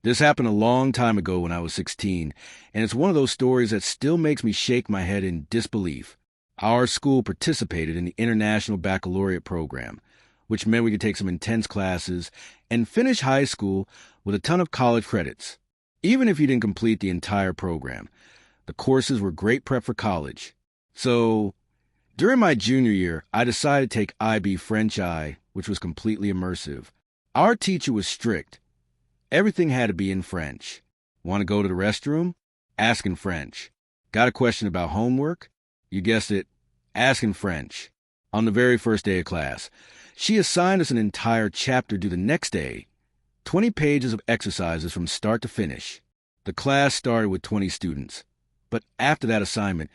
This happened a long time ago when I was 16, and it's one of those stories that still makes me shake my head in disbelief. Our school participated in the International Baccalaureate program, which meant we could take some intense classes and finish high school with a ton of college credits. Even if you didn't complete the entire program, the courses were great prep for college. So, during my junior year, I decided to take IB French I, which was completely immersive. Our teacher was strict. Everything had to be in French. Want to go to the restroom? Ask in French. Got a question about homework? You guessed it, ask in French. On the very first day of class, she assigned us an entire chapter due the next day, 20 pages of exercises from start to finish. The class started with 20 students, but after that assignment,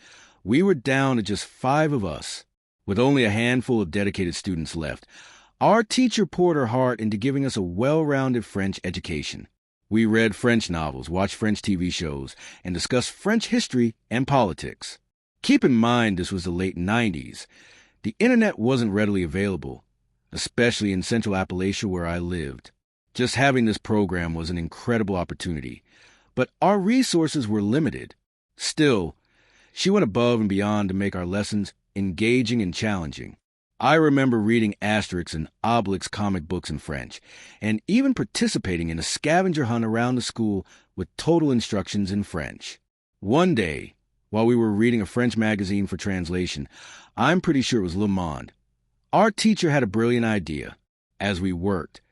we were down to just 5 of us, with only a handful of dedicated students left. Our teacher poured her heart into giving us a well-rounded French education. We read French novels, watched French TV shows, and discussed French history and politics. Keep in mind this was the late 90s. The internet wasn't readily available, especially in Central Appalachia where I lived. Just having this program was an incredible opportunity, but our resources were limited. Still, she went above and beyond to make our lessons engaging and challenging. I remember reading Asterix and Obelix comic books in French, and even participating in a scavenger hunt around the school with total instructions in French. One day, while we were reading a French magazine for translation, I'm pretty sure it was Le Monde, our teacher had a brilliant idea. As we worked,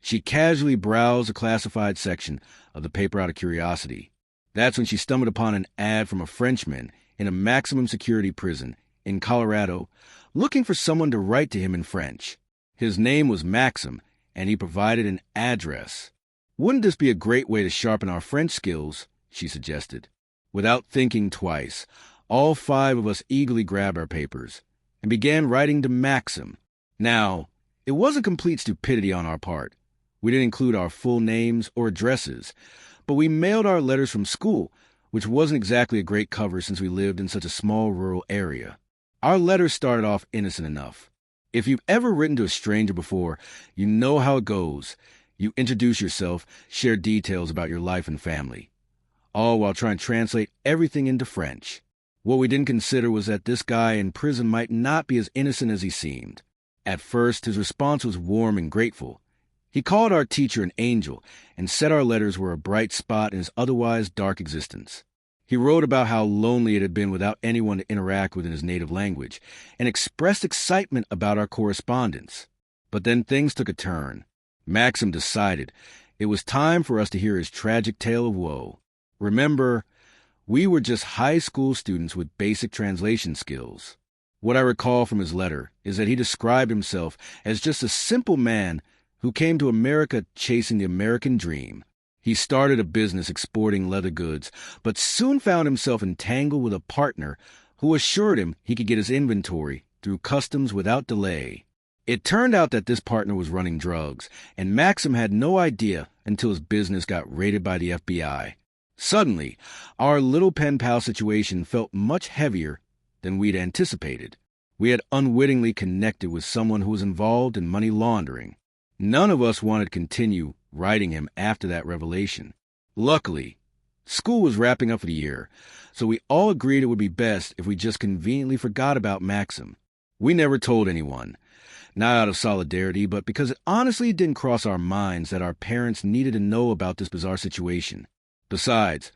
she casually browsed the classified section of the paper out of curiosity. That's when she stumbled upon an ad from a Frenchman in a maximum security prison in Colorado, looking for someone to write to him in French. His name was Maxim, and he provided an address. Wouldn't this be a great way to sharpen our French skills? She suggested. Without thinking twice, all 5 of us eagerly grabbed our papers and began writing to Maxim. Now, it wasn't complete stupidity on our part. We didn't include our full names or addresses, but we mailed our letters from school, which wasn't exactly a great cover since we lived in such a small rural area. Our letters started off innocent enough. If you've ever written to a stranger before, you know how it goes. You introduce yourself, share details about your life and family, all while trying to translate everything into French. What we didn't consider was that this guy in prison might not be as innocent as he seemed. At first, his response was warm and grateful. He called our teacher an angel and said our letters were a bright spot in his otherwise dark existence. He wrote about how lonely it had been without anyone to interact with in his native language, and expressed excitement about our correspondence. But then things took a turn. Maxim decided it was time for us to hear his tragic tale of woe. Remember, we were just high school students with basic translation skills. What I recall from his letter is that he described himself as just a simple man who came to America chasing the American dream. He started a business exporting leather goods, but soon found himself entangled with a partner who assured him he could get his inventory through customs without delay. It turned out that this partner was running drugs, and Maxim had no idea until his business got raided by the FBI. Suddenly, our little pen pal situation felt much heavier than we'd anticipated. We had unwittingly connected with someone who was involved in money laundering. None of us wanted to continue writing him after that revelation. Luckily, school was wrapping up for the year, so we all agreed it would be best if we just conveniently forgot about Maxim. We never told anyone, not out of solidarity, but because it honestly didn't cross our minds that our parents needed to know about this bizarre situation. Besides,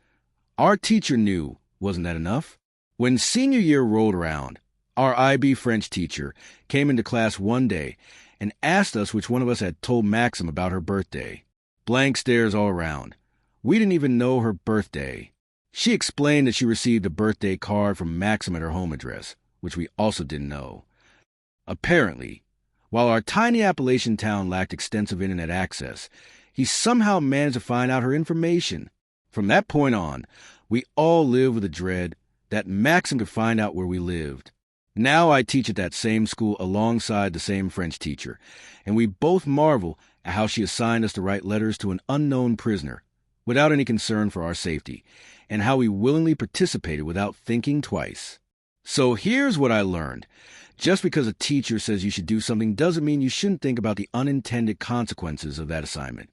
our teacher knew. Wasn't that enough? When senior year rolled around, our IB French teacher came into class one day and asked us which one of us had told Maxim about her birthday. Blank stares all around. We didn't even know her birthday. She explained that she received a birthday card from Maxim at her home address, which we also didn't know. Apparently, while our tiny Appalachian town lacked extensive internet access, he somehow managed to find out her information. From that point on, we all lived with the dread that Maxim could find out where we lived. Now I teach at that same school alongside the same French teacher, and we both marvel at how she assigned us to write letters to an unknown prisoner without any concern for our safety, and how we willingly participated without thinking twice. So here's what I learned. Just because a teacher says you should do something doesn't mean you shouldn't think about the unintended consequences of that assignment.